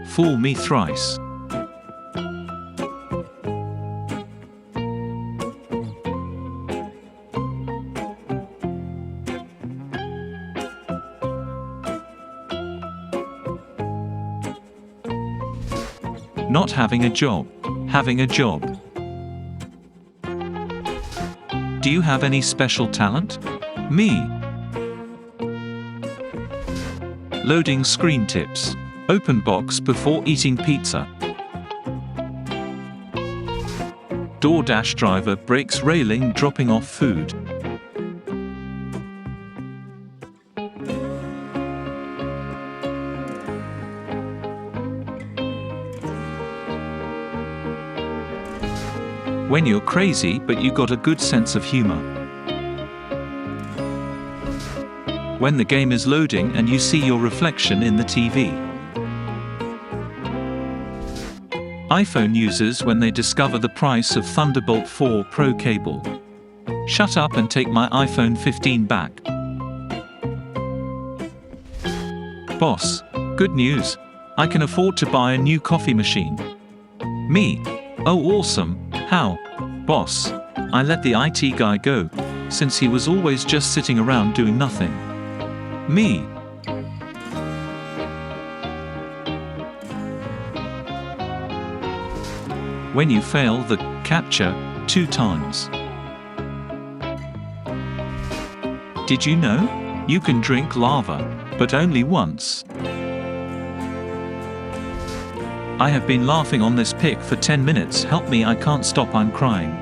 Fool me thrice. Not having a job. Having a job. Do you have any special talent? Me. Loading screen tips. Open box before eating pizza. DoorDash driver breaks railing dropping off food. When you're crazy but you got a good sense of humor. When the game is loading and you see your reflection in the TV. iPhone users when they discover the price of Thunderbolt 4 Pro cable. Shut up and take my iPhone 15 back. Boss, good news. I can afford to buy a new coffee machine. Me. Oh awesome. How? Boss, I let the IT guy go, since he was always just sitting around doing nothing. Me. When you fail the CAPTCHA 2 times. Did you know? You can drink lava, but only once. I have been laughing on this pic for 10 minutes. Help me, I can't stop, I'm crying.